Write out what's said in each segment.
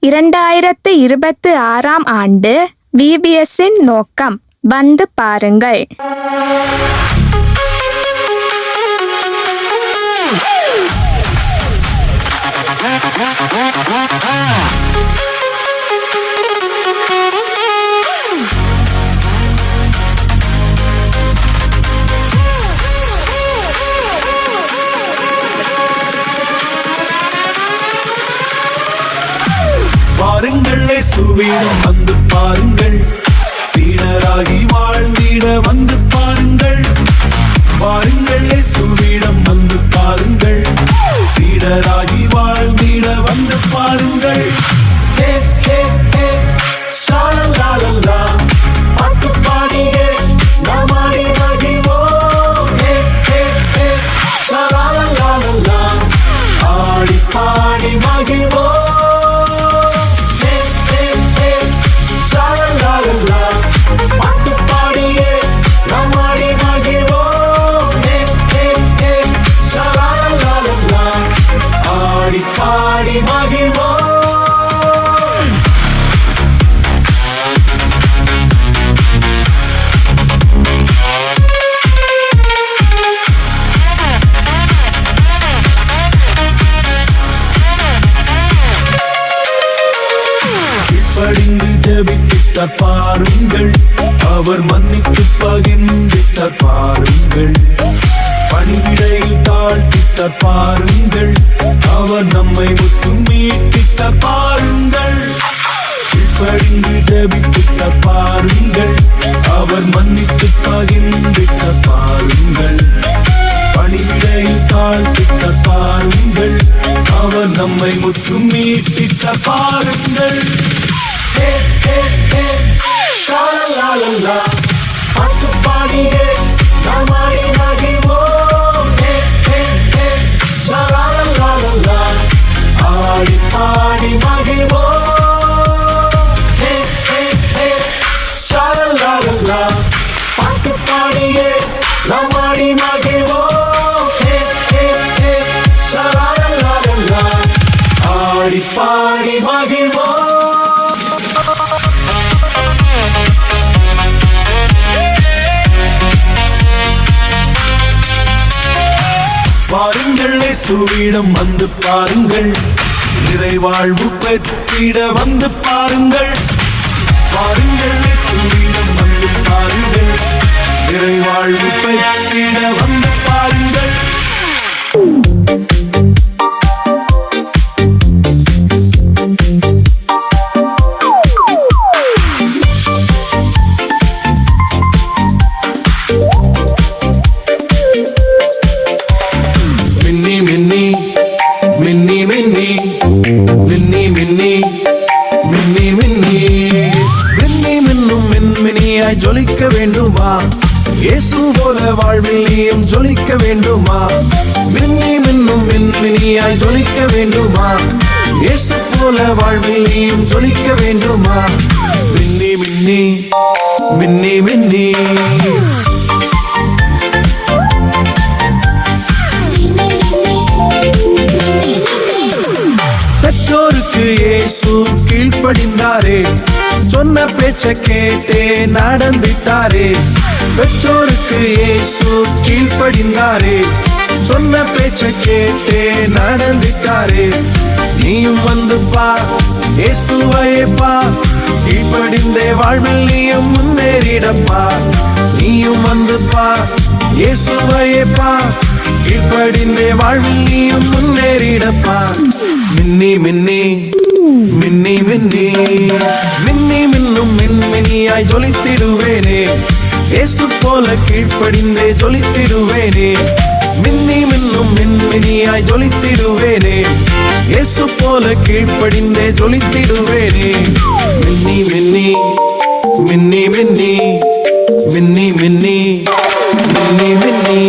2026ஆம் ஆண்டு VBSஇன் நோக்கம் வந்து பாருங்கள். பாருங்கள் இயேசுவிடம் வந்து பாருங்கள், சீடராகி வாழ்ந்திட வந்து பாருங்கள். பாருங்கள் இயேசுவிடம் வந்து பாருங்கள், சீடராகி வாழ்ந்திட வந்து பாருங்கள். ஹே ஹே ஹே ஷாலலாலலா பாட்டு பாடியே நாம் ஆடி மகிழ்வோம். ஹே ஹே ஹே ஷாலலாலலா ஆடி பாடி மகிழ்வோம். படிந்து ஜெபித்தார் பாருங்கள், அவர் மன்னித்து பகிர்ந்திட்டார் பாருங்கள். பணிவிடையில் தாழ்த்தித்தார் பாருங்கள், அவர் நம்மை முற்றும் மீட்டித்தார் பாருங்கள். படிந்து ஜெபித்தார் பாருங்கள், அவர் மன்னித்து பகிர்ந்திட்டார் பாருங்கள். பணிவிடையில் தாழ்த்தித்தார் பாருங்கள், அவர் நம்மை முற்றும் மீட்டித்தார் பாருங்கள். ஹே ஹே ஹே ஷாலலாலலா பாட்டு பாடியே நாம் ஆடி மகிழ்வோம். ஹே ஹே ஹே ஷாலலாலலா ஆடி பாடி மகிழ்வோம். ஹே ஹே ஹே ஷாலலாலலா பாட்டு பாடியே நாம் ஆடி மகிழ்வோம். ஹே ஹே ஹே ஷாலலாலலா ஆடி பாடி மகிழ்வோம். பாருங்கள் இயேசுவிடம் வந்து பாருங்கள், நிறைவாழ்வு பெற்றிட வந்து பாருங்கள். பாருங்கள் இயேசுவிடம் வந்து பாருங்கள், நிறைவாழ்வு பெற்றிட வந்து பாருங்கள். ஜொலிக்க வேண்டுமா? இயேசு போல வாழ்வில் நீயும் ஜொலிக்க வேண்டுமா? மின்னி மின்னும் மின்மினியாய் ஜொலிக்க வேண்டுமா? இயேசு போல வாழ்வில் நீயும் ஜொலிக்க வேண்டுமா? மின்னி மின்னி மின்னி மின்னி பெற்றோருக்கு இயேசு கீழ்ப்படிந்தாரே, சொன்ன பேச்ச கேட்டே நடந்துட்டாரே. பெற்றோருக்கு இயேசு கீழ்ப்படிந்தாரே, சொன்ன பேச்ச கேட்டே நடந்துட்டாரே. நீயும் வந்து பார் இயேசுவையே பார், கீழ்ப்படிந்தே வாழ்வில் நீயும் முன்னேறிடப்பா. நீயும் வந்து பார் இயேசுவையே பார், கீழ்ப்படிந்தே வாழ்வில் நீயும் முன்னேறிடப்பா. மின்னி மின்னி மின்னி மின்னி மின்னி மின்னும் மின்மினியாய் ஜொலித்திடுவேனே, இயேசு போல கீழ்ப்படிந்தே ஜொலித்திடுவேனே. மின்னி மின்னும் மின்மினியாய் ஜொலித்திடுவேனே, இயேசு போல கீழ்ப்படிந்தே ஜொலித்திடுவேனே. மின்னி மின்னி மின்னி மின்னி மின்னி மின்னி மின்னி மின்னி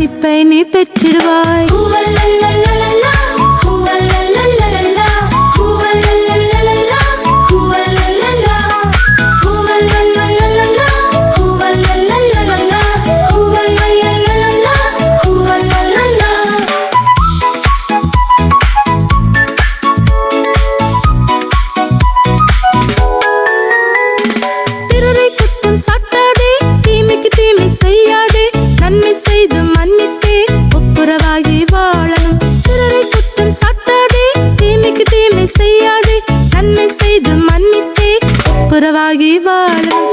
மன்னிப்பை நீ பெற்றிடுவாய். சாட்டாதே, தீமைக்கு தீமை செய்யாதே, நன்மை செய்து மன்னித்தே ஒப்புரவாகி வாழணும். பிறரை குற்றம் சாட்டாதே, தீமைக்கு தீமை செய்யாதே, நன்மை செய்து மன்னித்தே ஒப்புரவாகி வாழணும்.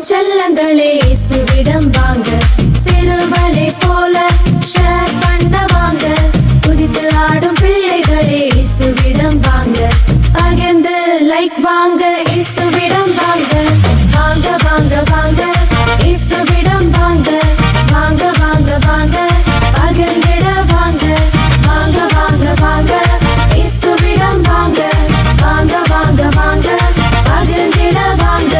செல்லங்களே இயேசுவிடம் வாங்க, சிறுவனை போல ஷேர் பண்ண வாங்க, குதித்து ஆடும் பிள்ளைகளே இயேசுவிடம் வாங்க, பகிர்ந்து லைக் வாங்க, இயேசுவிடம் வாங்க, வாங்க வாங்க வாங்க, இயேசுவிடம் வாங்க, வாங்க வாங்க வாங்க, பகிர்ந்திட வாங்க, வாங்க வாங்க வாங்க, இயேசுவிடம் வாங்க, வாங்க வாங்க வாங்க, பகிர்ந்திட வாங்க.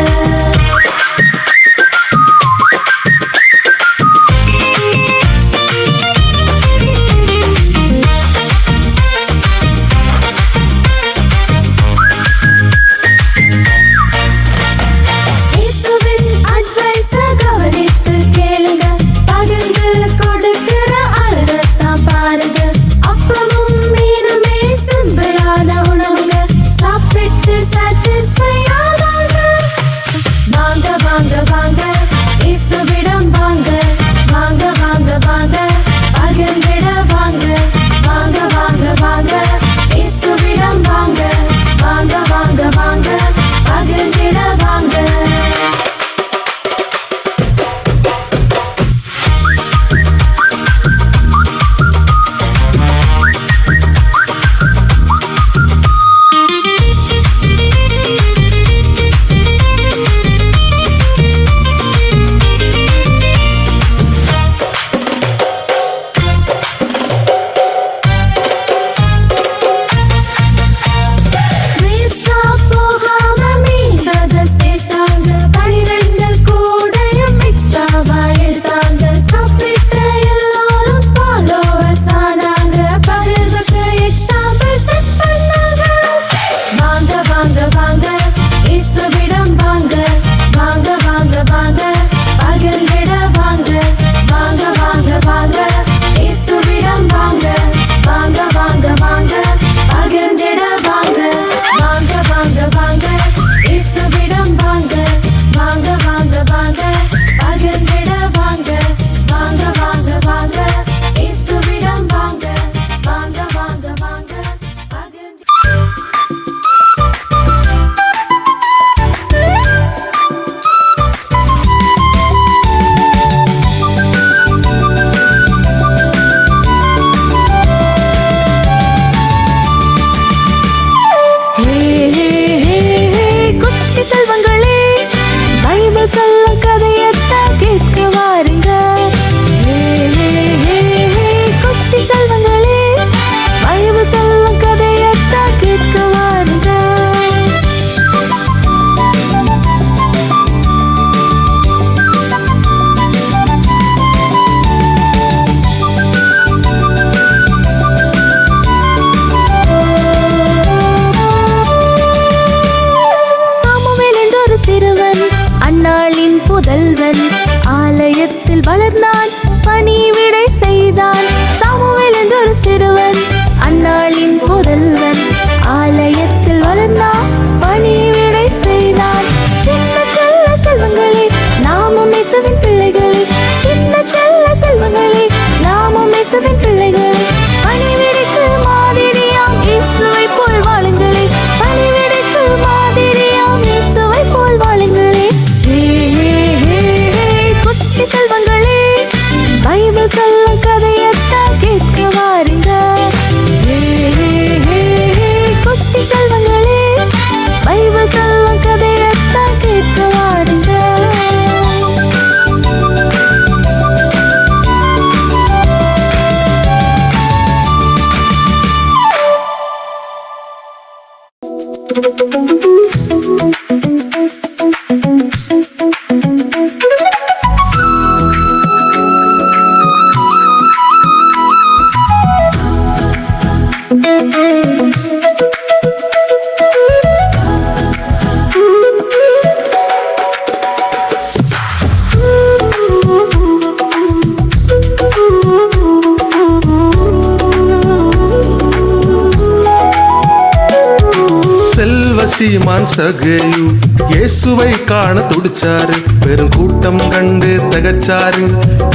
சீமான் சகேயு இயேசுவை காண துடிச்சாரு, பெருங்கூட்டம் கண்டு தகச்சாரு,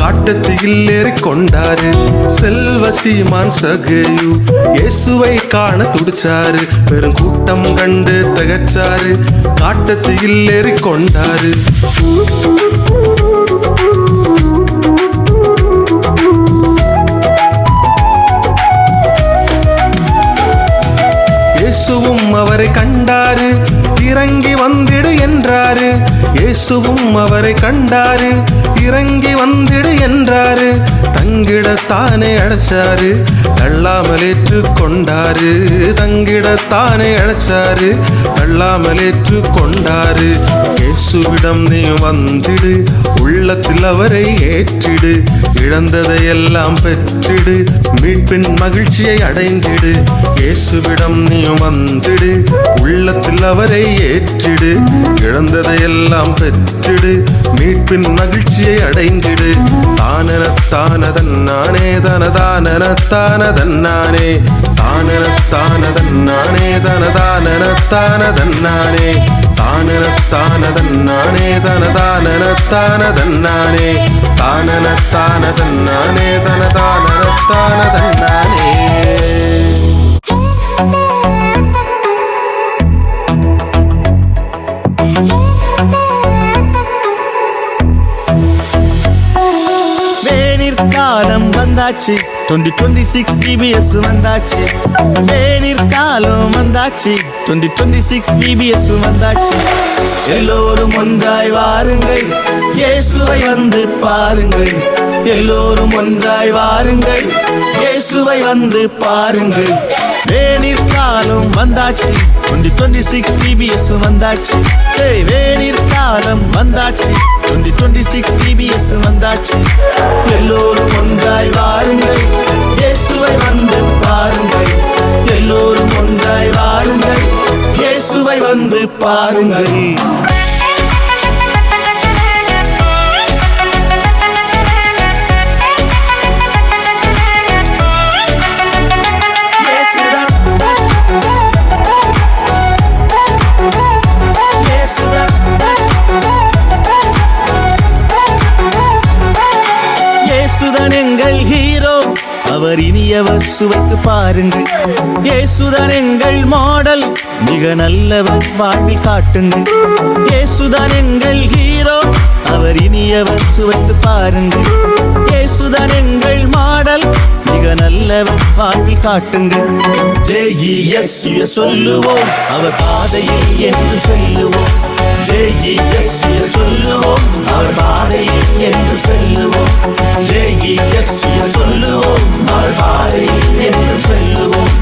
காட்டத்தில் ஏறி கொண்டாரு. செல்வ சீமான் சகேயு இயேசுவை காண துடிச்சாரு, பெருங்கூட்டம் கண்டு தகச்சாரு, காட்டத்தில் ஏறி கொண்டாரு. இயேசுவும் அவரை கண்டாரு, இறங்கி வந்திடு என்றாரு. இயேசுவும் அவரை கண்டாரு, இறங்கி வந்திடு என்றாரு. தங்கிடத்தானே அழைச்சாரு, தள்ளாமல் ஏற்று கொண்டாரு. தங்கிடத்தானே அழைச்சாரு, தள்ளாமல் ஏற்று கொண்டாரு. இயேசுவிடம் நீ வந்திடு, உள்ளத்தில் அவரை ஏற்றிடு, இழந்ததையெல்லாம் பெற்றிடு, மீட்பின் மகிழ்ச்சியை அடைந்திடு. இயேசுவிடம் நீ வந்திடு, உள்ளத்தில் அவரை ஏற்றிடு, இழந்ததையெல்லாம் பெற்றிடு, மீட்பின் மகிழ்ச்சியை அடைந்திடு. தானனத்தானதன்னானே தனதானனத்தானதன்னானே, தானனத்தானதன்னானே தனதானனத்தானதன்னானே, தானனத்தானதன்னானே தனதானனத்தானதன்னானே, தானனத்தானதன்னானே தனதானனத்தானதன்னானே. காலம் வந்தாச்சு, 2026 VBS வந்தாச்சு. வேனிற் காலம் வந்தாச்சு, 2026 VBS வந்தாச்சு. எல்லோரும் ஒன்றாய் வாருங்கள், இயேசுவை வந்து பாருங்கள். எல்லோரும் ஒன்றாய் வாருங்கள், இயேசுவை வந்து பாருங்கள். வேனிற் காலம் வந்தாச்சு, 2026 VBS வந்தாச்சு. வேனிற் காலம் வந்தாச்சு, 2026 VBS வந்தாச்சு. எல்லோரும் ஒன்றாய் வாருங்கள், இயேசுவை வந்து பாருங்கள். எல்லோரும் ஒன்றாய் வாருங்கள், இயேசுவை வந்து பாருங்கள். இயேசுதான் எங்கள் ஹீரோ, அவர் இனியவர், சுவைத்து பாருங்கள். இயேசுதான் எங்கள் மாடல், மிக நல்லவர், வாழ்வில் காட்டுங்கள். இயேசுதான் எங்கள் ஹீரோ, அவர் இனியவர், சுவைத்து பாருங்கள். இயேசுதான் எங்கள் மாடல், மிக நல்லவர், வாழ்வில் காட்டுங்கள். JES சொல்லுவோம், அவர் பாதையில் என்று சொல்லுவோம். JES சொல்லுவோம், அவர் பாதையில் என்று சொல்லுவோம். JES சொல்லுவோம், அவர் பாதையில் என்று சொல்லுவோம்.